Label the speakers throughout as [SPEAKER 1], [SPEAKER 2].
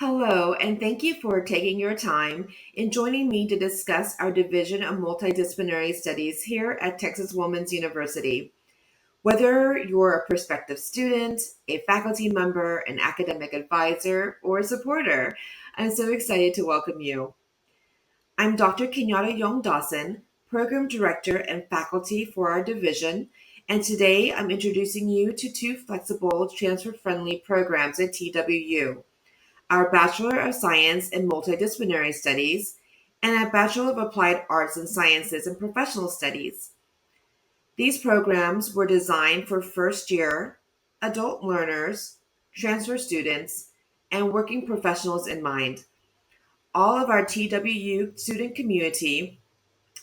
[SPEAKER 1] Hello, and thank you for taking your time and joining me to discuss our Division of Multidisciplinary Studies here at Texas Women's University. Whether you're a prospective student, a faculty member, an academic advisor, or a supporter, I'm so excited to welcome you. I'm Dr. Kenyatta Dawson, Program Director and Faculty for our division, and today I'm introducing you to two flexible, transfer-friendly programs at TWU: our Bachelor of Science in Multidisciplinary Studies, and a Bachelor of Applied Arts and Sciences in Professional Studies. These programs were designed for first year, adult learners, transfer students, and working professionals in mind. All of our TWU student community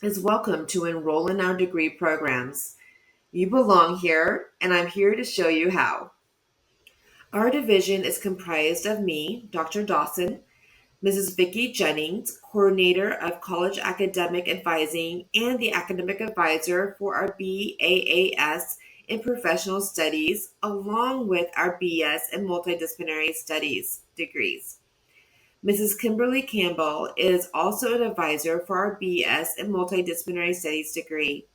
[SPEAKER 1] is welcome to enroll in our degree programs. You belong here, and I'm here to show you how. Our division is comprised of me, Dr. Dawson, Mrs. Vicki Jennings, Coordinator of College Academic Advising and the Academic Advisor for our BAAS in Professional Studies, along with our BS in Multidisciplinary Studies degrees. Mrs. Kimberly Campbell is also an advisor for our BS in Multidisciplinary Studies degree.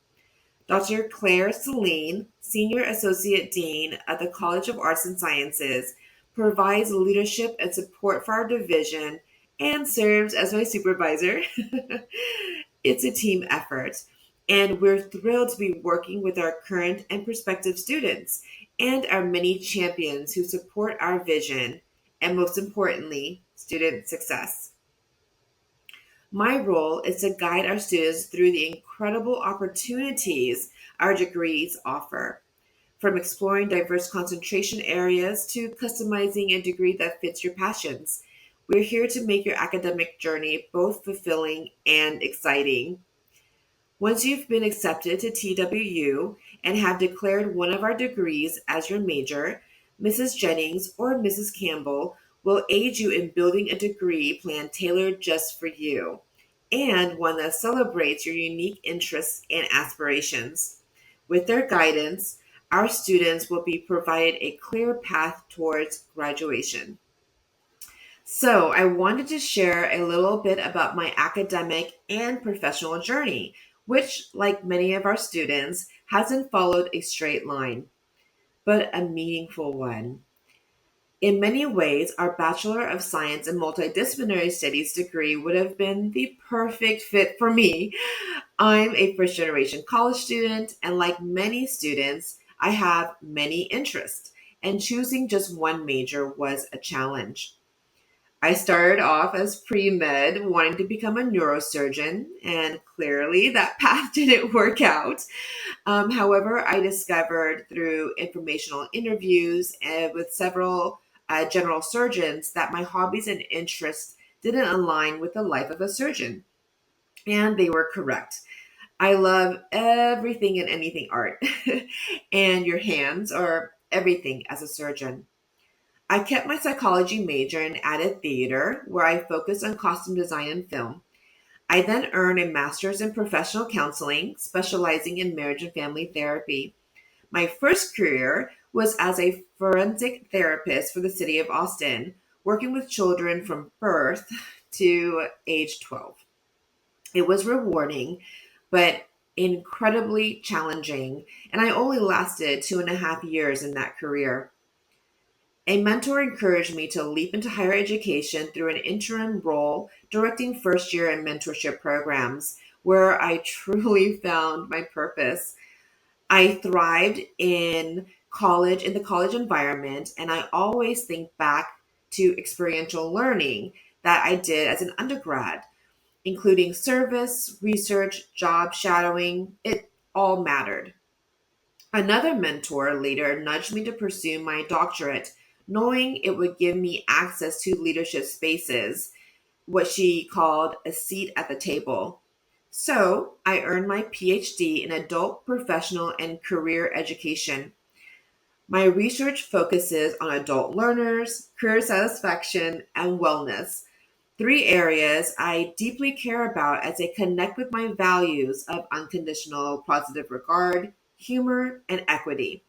[SPEAKER 1] Dr. Claire Celine, Senior Associate Dean at the College of Arts and Sciences, provides leadership and support for our division and serves as my supervisor. It's a team effort, and we're thrilled to be working with our current and prospective students and our many champions who support our vision and, most importantly, student success. My role is to guide our students through the incredible opportunities our degrees offer, from exploring diverse concentration areas to customizing a degree that fits your passions. We're here to make your academic journey both fulfilling and exciting. Once you've been accepted to TWU and have declared one of our degrees as your major, Mrs. Jennings or Mrs. Campbell will aid you in building a degree plan tailored just for you and one that celebrates your unique interests and aspirations. With their guidance, our students will be provided a clear path towards graduation. So, I wanted to share a little bit about my academic and professional journey, which, like many of our students, hasn't followed a straight line, but a meaningful one. In many ways, our Bachelor of Science in Multidisciplinary Studies degree would have been the perfect fit for me. I'm a first generation college student, and like many students, I have many interests, and choosing just one major was a challenge. I started off as pre med, wanting to become a neurosurgeon, and clearly that path didn't work out. However, I discovered through informational interviews and with several general surgeons that my hobbies and interests didn't align with the life of a surgeon. And they were correct. I love everything and anything art, and your hands are everything as a surgeon. I kept my psychology major and added theater, where I focused on costume design and film. I then earned a master's in professional counseling, specializing in marriage and family therapy. My first career was as a forensic therapist for the city of Austin, working with children from birth to age 12. It was rewarding, but incredibly challenging, and I only lasted 2.5 years in that career. A mentor encouraged me to leap into higher education through an interim role directing first year and mentorship programs, where I truly found my purpose. I thrived in the college environment, and I always think back to experiential learning that I did as an undergrad, including service, research, job shadowing. It all mattered. Another mentor later nudged me to pursue my doctorate, knowing it would give me access to leadership spaces, what she called a seat at the table. So I earned my PhD in adult, professional, and career education. My research focuses on adult learners, career satisfaction, and wellness, three areas I deeply care about as they connect with my values of unconditional positive regard, humor, and equity.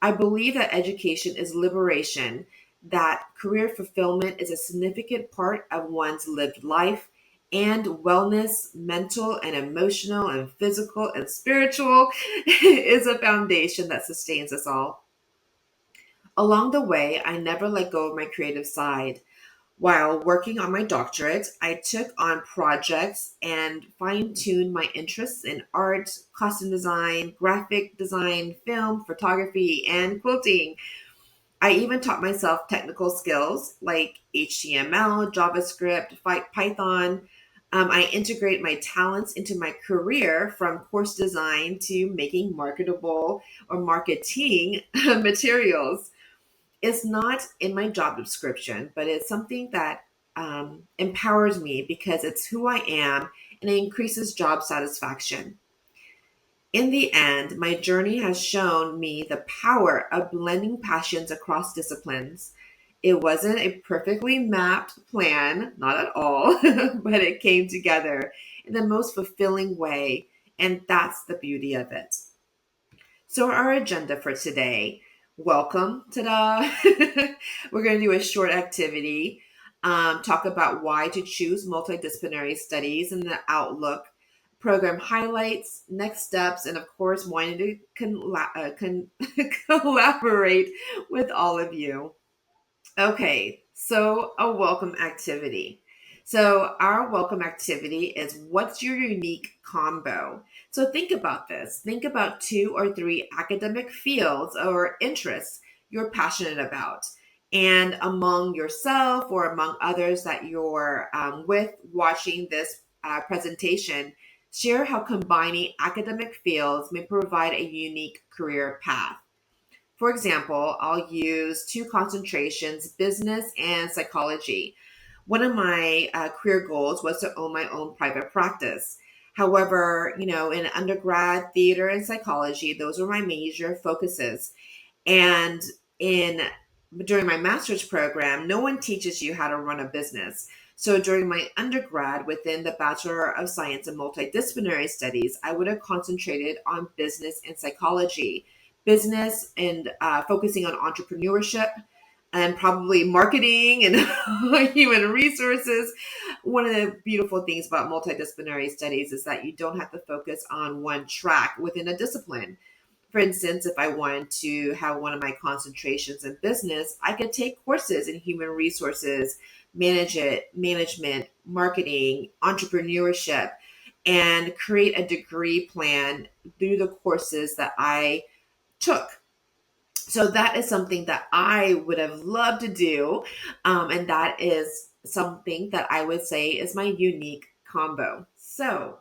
[SPEAKER 1] I believe that education is liberation, that career fulfillment is a significant part of one's lived life, and wellness, mental and emotional and physical and spiritual, is a foundation that sustains us all. Along the way, I never let go of my creative side. While working on my doctorate, I took on projects and fine tuned my interests in art, costume design, graphic design, film, photography, and quilting. I even taught myself technical skills like HTML, JavaScript, Python. I integrate my talents into my career from course design to making marketable or marketing materials. It's not in my job description, but it's something that empowers me because it's who I am and it increases job satisfaction. In the end, my journey has shown me the power of blending passions across disciplines. It wasn't a perfectly mapped plan, not at all, but it came together in the most fulfilling way, and that's the beauty of it. So, our agenda for today, welcome, ta-da! We're going to do a short activity, talk about why to choose multidisciplinary studies and the outlook, program highlights, next steps, and of course, wanting to collaborate with all of you. Okay, so a welcome activity. So, our welcome activity is what's your unique combo? So, think about this. Think about two or three academic fields or interests you're passionate about. And among yourself or among others that you're with watching this presentation, share how combining academic fields may provide a unique career path. For example, I'll use two concentrations, business and psychology. One of my career goals was to own my own private practice. However, in undergrad, theater and psychology, those were my major focuses. And in during my master's program, no one teaches you how to run a business. So during my undergrad within the Bachelor of Science in Multidisciplinary Studies, I would have concentrated on business and psychology, business and focusing on entrepreneurship and probably marketing and human resources. One of the beautiful things about multidisciplinary studies is that you don't have to focus on one track within a discipline. For instance, if I wanted to have one of my concentrations in business, I could take courses in human resources, management, marketing, entrepreneurship, and create a degree plan through the courses that I took. So that is something that I would have loved to do. And that is something that I would say is my unique combo. So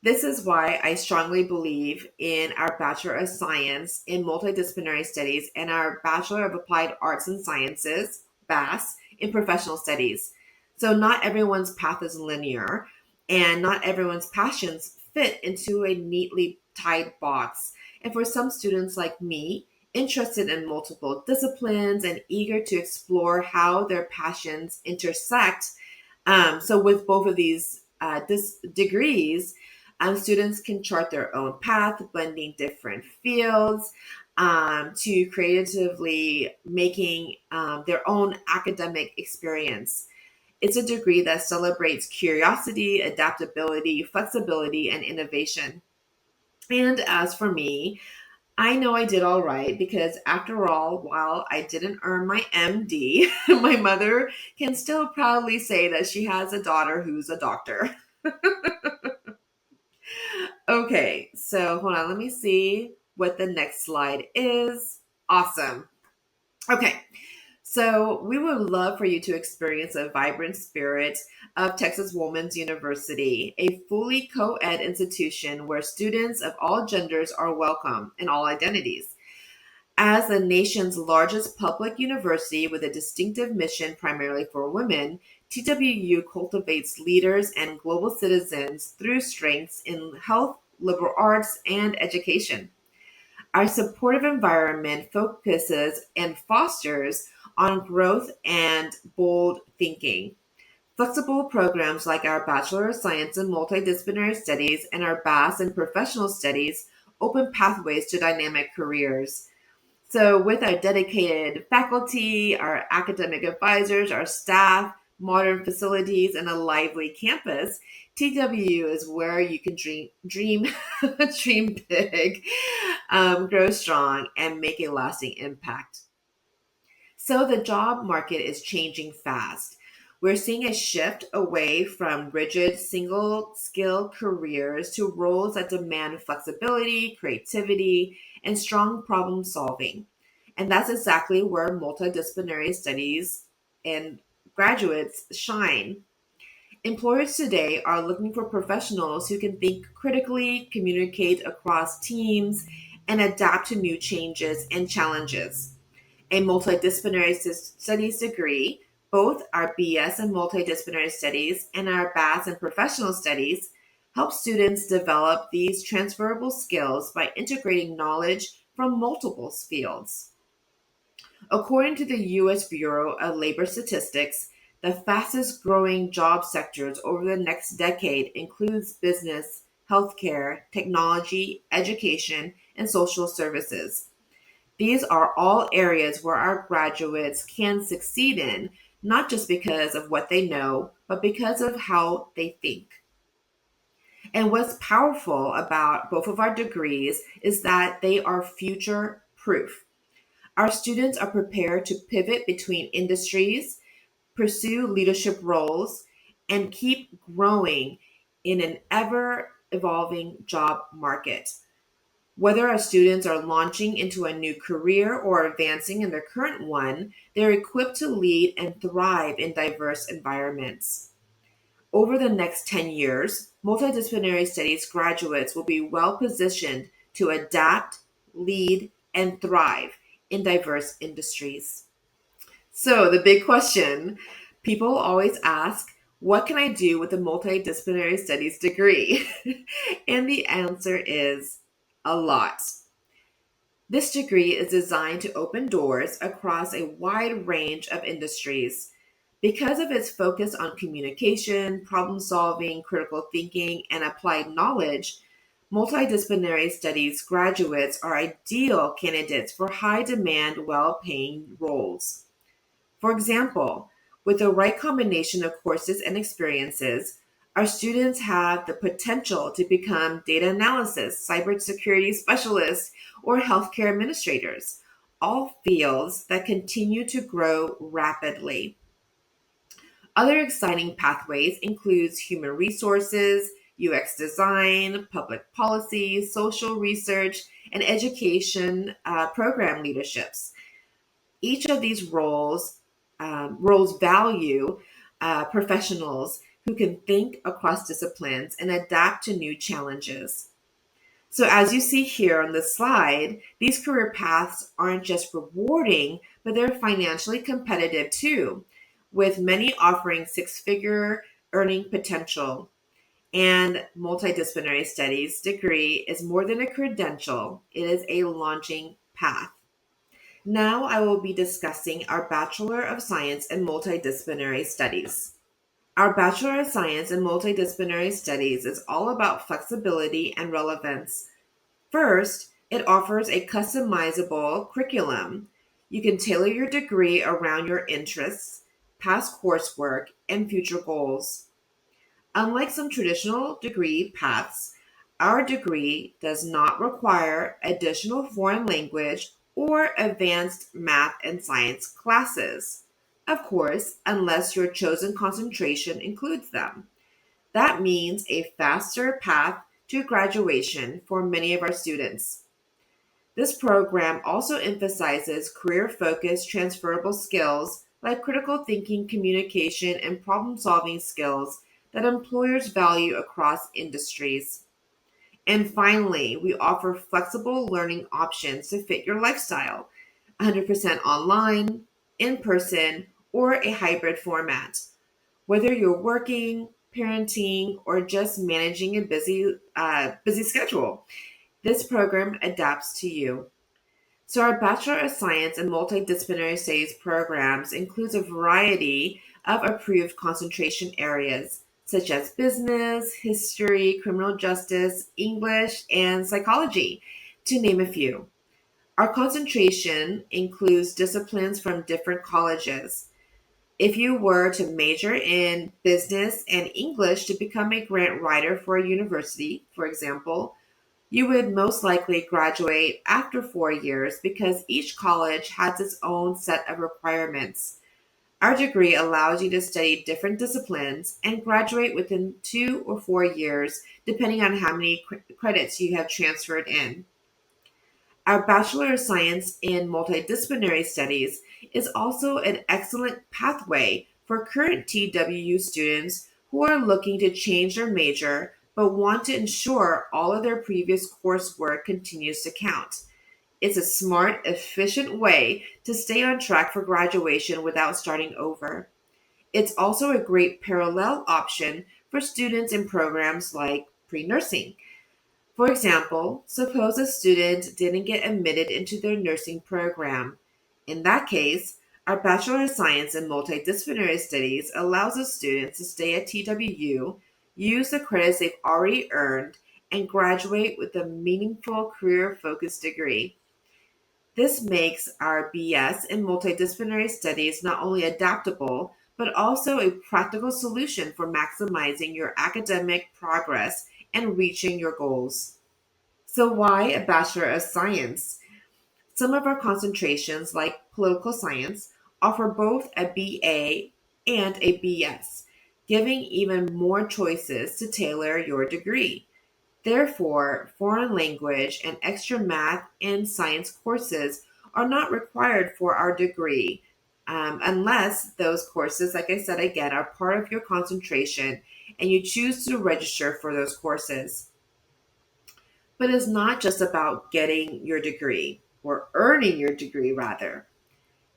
[SPEAKER 1] this is why I strongly believe in our Bachelor of Science in Multidisciplinary Studies and our Bachelor of Applied Arts and Sciences, BAAS, in Professional Studies. So, not everyone's path is linear, and not everyone's passions fit into a neatly tied box. And for some students like me, interested in multiple disciplines and eager to explore how their passions intersect, so with both of these degrees, students can chart their own path, blending different fields to creatively making their own academic experience. It's a degree that celebrates curiosity, adaptability, flexibility, and innovation. And as for me, I know I did all right because, after all, while I didn't earn my MD, my mother can still proudly say that she has a daughter who's a doctor. Okay, so hold on, let me see what the next slide is. Awesome. Okay, so we would love for you to experience a vibrant spirit of Texas Woman's University, a fully co ed institution where students of all genders are welcome and all identities. As the nation's largest public university with a distinctive mission primarily for women, TWU cultivates leaders and global citizens through strengths in health, liberal arts, and education. Our supportive environment focuses and fosters on growth and bold thinking. Flexible programs like our Bachelor of Science in Multidisciplinary Studies and our BAS in Professional Studies open pathways to dynamic careers. So, with our dedicated faculty, our academic advisors, our staff, modern facilities, and a lively campus, TWU is where you can dream, dream big, grow strong, and make a lasting impact. So, the job market is changing fast. We're seeing a shift away from rigid single skill careers to roles that demand flexibility, creativity, and strong problem solving. And that's exactly where multidisciplinary studies and graduates shine. Employers today are looking for professionals who can think critically, communicate across teams, and adapt to new changes and challenges. A multidisciplinary studies degree, both our BS and multidisciplinary studies and our BAS and professional studies, help students develop these transferable skills by integrating knowledge from multiple fields. According to the U.S. Bureau of Labor Statistics, the fastest growing job sectors over the next decade includes business, healthcare, technology, education, and social services. These are all areas where our graduates can succeed in, not just because of what they know, but because of how they think. And what's powerful about both of our degrees is that they are future proof. Our students are prepared to pivot between industries, pursue leadership roles, and keep growing in an ever evolving job market. Whether our students are launching into a new career or advancing in their current one, they're equipped to lead and thrive in diverse environments. Over the next 10 years, multidisciplinary studies graduates will be well positioned to adapt, lead, and thrive in diverse industries. So, the big question people always ask, what can I do with a multidisciplinary studies degree? And the answer is a lot. This degree is designed to open doors across a wide range of industries. Because of its focus on communication, problem solving, critical thinking, and applied knowledge, multidisciplinary studies graduates are ideal candidates for high demand, well paying roles. For example, with the right combination of courses and experiences, our students have the potential to become data analysis, cybersecurity specialists, or healthcare administrators, all fields that continue to grow rapidly. Other exciting pathways includes human resources, UX design, public policy, social research, and education program leaderships. Each of these roles value professionals who can think across disciplines and adapt to new challenges. So, as you see here on the slide, these career paths aren't just rewarding, but they're financially competitive too, with many offering six figure earning potential. And multidisciplinary studies degree is more than a credential, it is a launching path. Now I will be discussing our Bachelor of Science in Multidisciplinary Studies. Our Bachelor of Science in Multidisciplinary Studies is all about flexibility and relevance. First, it offers a customizable curriculum. You can tailor your degree around your interests, past coursework, and future goals. Unlike some traditional degree paths, our degree does not require additional foreign language or advanced math and science classes. Of course, unless your chosen concentration includes them. That means a faster path to graduation for many of our students. This program also emphasizes career focused transferable skills like critical thinking, communication, and problem solving skills that employers value across industries. And finally, we offer flexible learning options to fit your lifestyle 100% online, in person, or a hybrid format. Whether you're working, parenting, or just managing a busy schedule, this program adapts to you. So, our Bachelor of Science and Multidisciplinary Studies programs includes a variety of approved concentration areas, such as business, history, criminal justice, English, and psychology, to name a few. Our concentration includes disciplines from different colleges. If you were to major in business and English to become a grant writer for a university, for example, you would most likely graduate after 4 years because each college has its own set of requirements. Our degree allows you to study different disciplines and graduate within 2 or 4 years, depending on how many credits you have transferred in. Our Bachelor of Science in Multidisciplinary Studies is also an excellent pathway for current TWU students who are looking to change their major but want to ensure all of their previous coursework continues to count. It's a smart, efficient way to stay on track for graduation without starting over. It's also a great parallel option for students in programs like pre nursing. For example, suppose a student didn't get admitted into their nursing program. In that case, our Bachelor of Science in Multidisciplinary Studies allows a student to stay at TWU, use the credits they've already earned, and graduate with a meaningful career focused degree. This makes our BS in Multidisciplinary Studies not only adaptable, but also a practical solution for maximizing your academic progress and reaching your goals. So, why a Bachelor of Science? Some of our concentrations, like political science, offer both a BA and a BS, giving even more choices to tailor your degree. Therefore, foreign language and extra math and science courses are not required for our degree, unless those courses, like I said again, are part of your concentration and you choose to register for those courses. But it's not just about getting your degree or earning your degree, rather.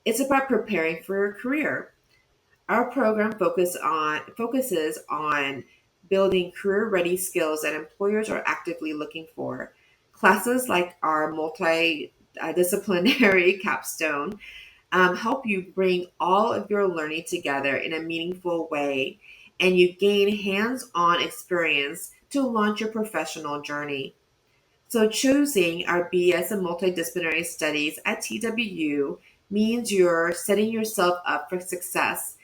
[SPEAKER 1] It's about preparing for your career. Our program focuses on building career-ready skills that employers are actively looking for. Classes like our multidisciplinary capstone help you bring all of your learning together in a meaningful way, and you gain hands-on experience to launch your professional journey. So, choosing our BS in Multidisciplinary Studies at TWU means you're setting yourself up for success.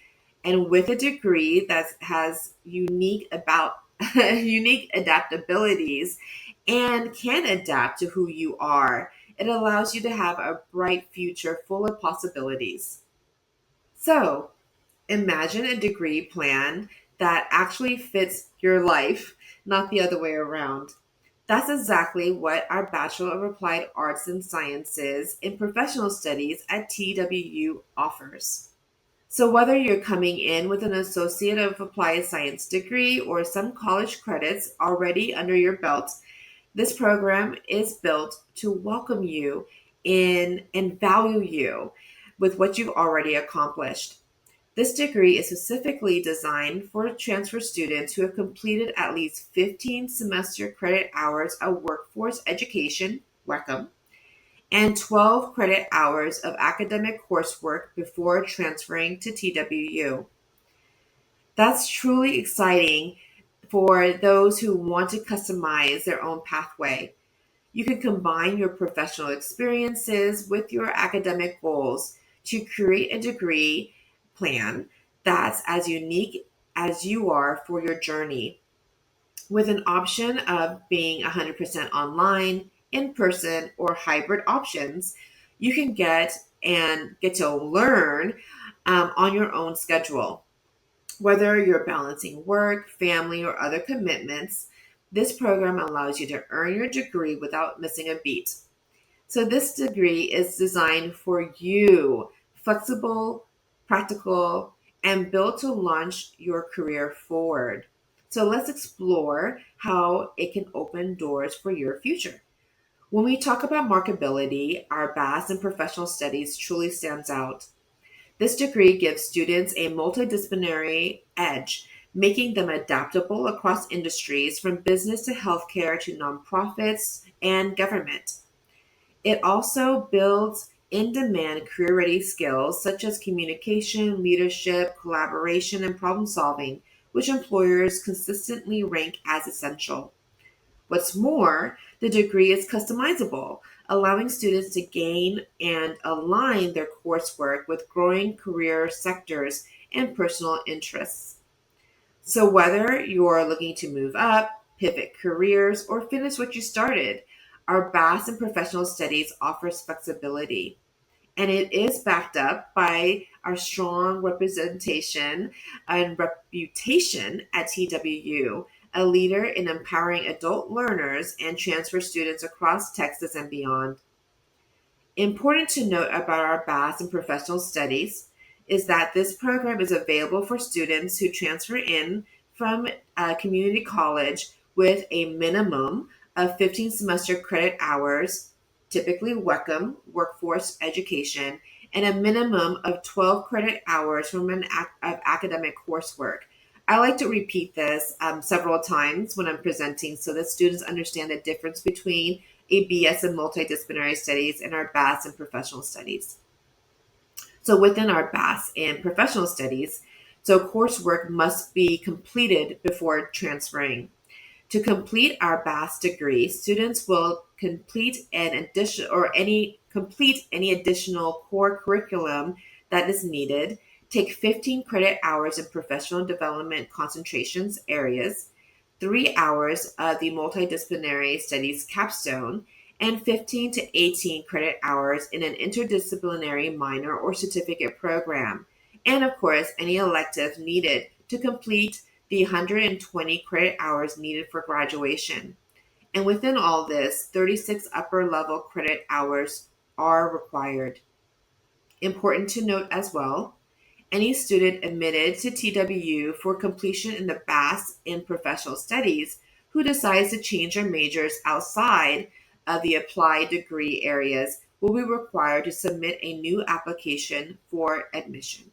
[SPEAKER 1] And with a degree that has unique adaptabilities and can adapt to who you are, it allows you to have a bright future full of possibilities. So, imagine a degree plan that actually fits your life, not the other way around. That's exactly what our Bachelor of Applied Arts and Sciences in Professional Studies at TWU offers. So, whether you're coming in with an Associate of Applied Science degree or some college credits already under your belt, this program is built to welcome you in and value you with what you've already accomplished. This degree is specifically designed for transfer students who have completed at least 15 semester credit hours of workforce education, WECM, and 12 credit hours of academic coursework before transferring to TWU. That's truly exciting for those who want to customize their own pathway. You can combine your professional experiences with your academic goals to create a degree plan that's as unique as you are for your journey, with an option of being 100% online, in person, or hybrid options. You can get to learn on your own schedule. Whether you're balancing work, family, or other commitments, this program allows you to earn your degree without missing a beat. So, this degree is designed for you, flexible, practical, and built to launch your career forward. So, let's explore how it can open doors for your future. When we talk about marketability, our BAS in professional studies truly stands out. This degree gives students a multidisciplinary edge, making them adaptable across industries from business to healthcare to nonprofits and government. It also builds in demand career ready skills such as communication, leadership, collaboration, and problem solving, which employers consistently rank as essential. What's more, the degree is customizable, allowing students to gain and align their coursework with growing career sectors and personal interests. So, whether you're looking to move up, pivot careers, or finish what you started, our BAS and professional studies offers flexibility. And it is backed up by our strong representation and reputation at TWU, a leader in empowering adult learners and transfer students across Texas and beyond. Important to note about our BAS and professional studies is that this program is available for students who transfer in from a community college with a minimum of 15 semester credit hours, typically WECM, workforce education, and a minimum of 12 credit hours from of academic coursework. I like to repeat this several times when I'm presenting so that students understand the difference between a BS in multidisciplinary studies and our BAS in professional studies. So within our BAS and professional studies, so coursework must be completed before transferring. To complete our BAS degree, students will complete any additional core curriculum that is needed, take 15 credit hours in professional development concentrations areas, 3 hours of the multidisciplinary studies capstone, and 15 to 18 credit hours in an interdisciplinary minor or certificate program, and of course, any elective needed to complete the 120 credit hours needed for graduation. And within all this, 36 upper level credit hours are required. Important to note as well, any student admitted to TWU for completion in the BAS in professional studies who decides to change their majors outside of the applied degree areas will be required to submit a new application for admission.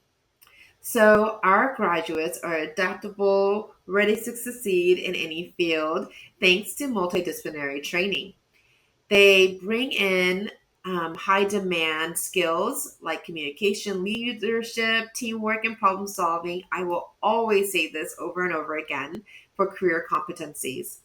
[SPEAKER 1] So, our graduates are adaptable, ready to succeed in any field thanks to multidisciplinary training. They bring in high demand skills like communication, leadership, teamwork, and problem solving. I will always say this over and over again for career competencies.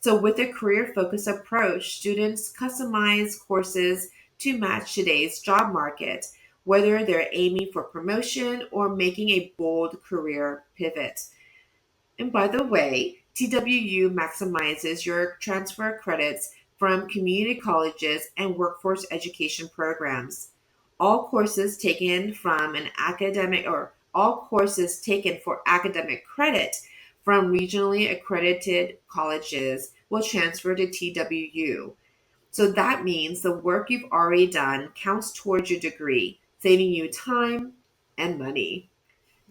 [SPEAKER 1] So, with a career focused approach, students customize courses to match today's job market, whether they're aiming for promotion or making a bold career pivot. And by the way, TWU maximizes your transfer credits from community colleges and workforce education programs. All courses taken from an academic or all courses taken for academic credit from regionally accredited colleges will transfer to TWU. So that means the work you've already done counts towards your degree, saving you time and money.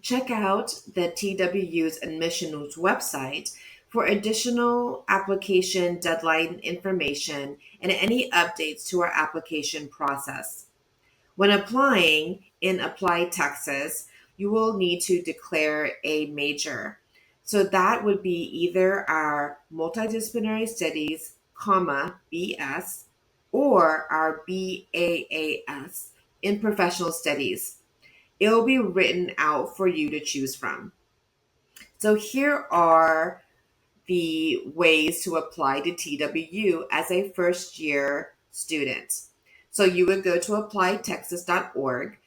[SPEAKER 1] Check out the TWU's admissions website for additional application deadline information and any updates to our application process. When applying in Apply Texas, you will need to declare a major. So that would be either our multidisciplinary studies, comma, BS, or our BAAS in professional studies. It'll be written out for you to choose from. So here are the ways to apply to TWU as a first year student. So you would go to applytexas.org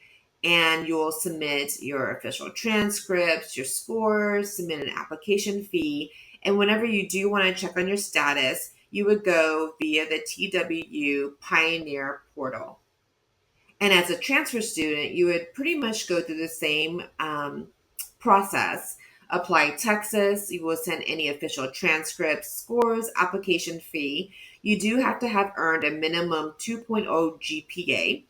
[SPEAKER 1] and you'll submit your official transcripts, your scores, submit an application fee. And whenever you do want to check on your status, you would go via the TWU Pioneer portal. And as a transfer student, you would pretty much go through the same process. Apply Texas, you will send any official transcripts, scores, application fee. You do have to have earned a minimum 2.0 GPA,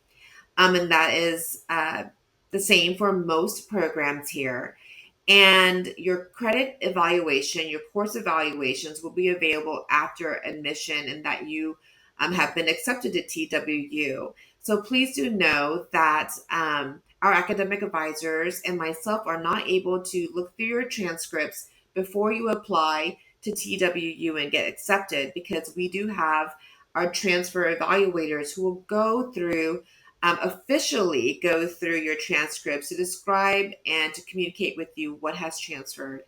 [SPEAKER 1] and that is the same for most programs here. And your credit evaluation, your course evaluations will be available after admission and that you have been accepted to TWU. So please do know that our academic advisors and myself are not able to look through your transcripts before you apply to TWU and get accepted because we do have our transfer evaluators who will go through officially go through your transcripts to describe and to communicate with you what has transferred.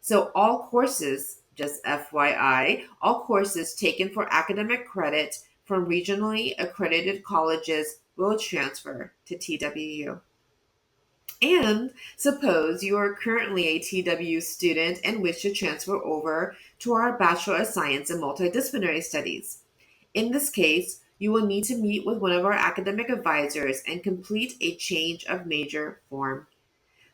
[SPEAKER 1] So, all courses, just FYI, all courses taken for academic credit from regionally accredited colleges will transfer to TWU. And suppose you are currently a TW student and wish to transfer over to our Bachelor of Science in Multidisciplinary Studies. In this case, you will need to meet with one of our academic advisors and complete a change of major form.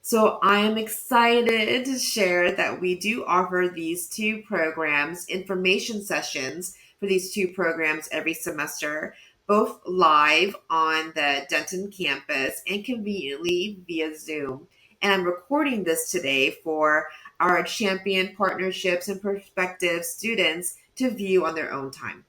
[SPEAKER 1] So I am excited to share that we do offer these two programs, information sessions for these two programs every semester, both live on the Denton campus and conveniently via Zoom. And I'm recording this today for our champion partnerships and prospective students to view on their own time.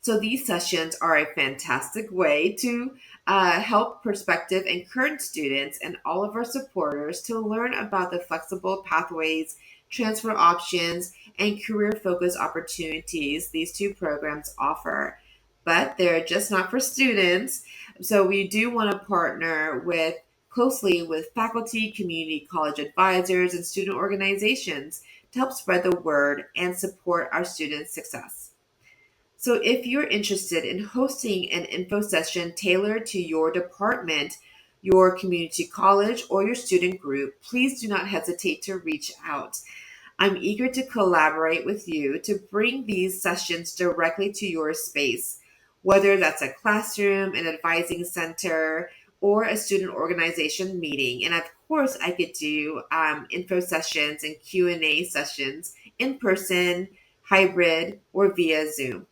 [SPEAKER 1] So these sessions are a fantastic way to help prospective and current students and all of our supporters to learn about the flexible pathways, transfer options, and career focused opportunities these two programs offer. But they're just not for students. So we do want to partner with closely with faculty, community college advisors, and student organizations to help spread the word and support our students' success. So, if you're interested in hosting an info session tailored to your department, your community college, or your student group, please do not hesitate to reach out. I'm eager to collaborate with you to bring these sessions directly to your space, whether that's a classroom, an advising center, or a student organization meeting. And of course, I could do info sessions and Q&A sessions in person, hybrid, or via Zoom.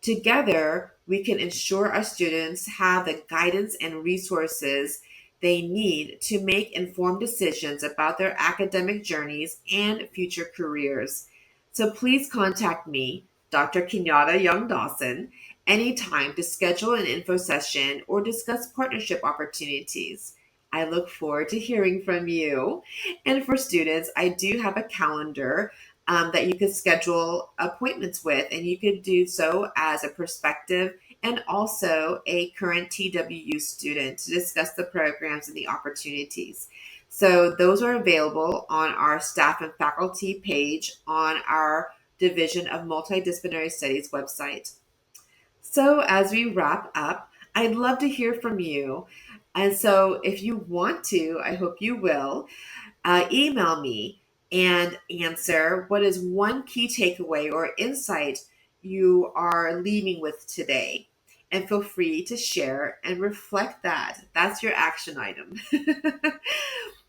[SPEAKER 1] Together, we can ensure our students have the guidance and resources they need to make informed decisions about their academic journeys and future careers. So please contact me, Dr. Kenyatta Young Dawson, anytime to schedule an info session or discuss partnership opportunities. I look forward to hearing from you. And for students, I do have a calendar that you could schedule appointments with, and you could do so as a prospective and also a current TWU student to discuss the programs and the opportunities. So those are available on our staff and faculty page on our Division of Multidisciplinary Studies website. So as we wrap up, I'd love to hear from you. And so if you want to, I hope you will, email me and answer what is one key takeaway or insight you are leaving with today. And feel free to share and reflect that. That's your action item.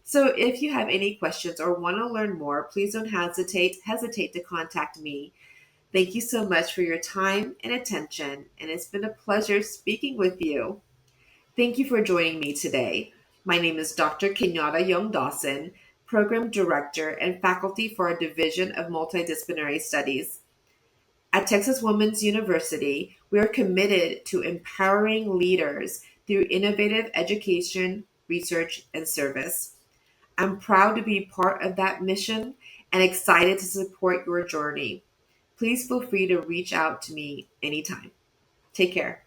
[SPEAKER 1] So if you have any questions or want to learn more, please don't hesitate to contact me. Thank you so much for your time and attention, and it's been a pleasure speaking with you. Thank you for joining me today. My name is Dr. Kenyatta Young Dawson, Program Director and Faculty for our Division of Multidisciplinary Studies. At Texas Women's University, we are committed to empowering leaders through innovative education, research, and service. I'm proud to be part of that mission and excited to support your journey. Please feel free to reach out to me anytime. Take care.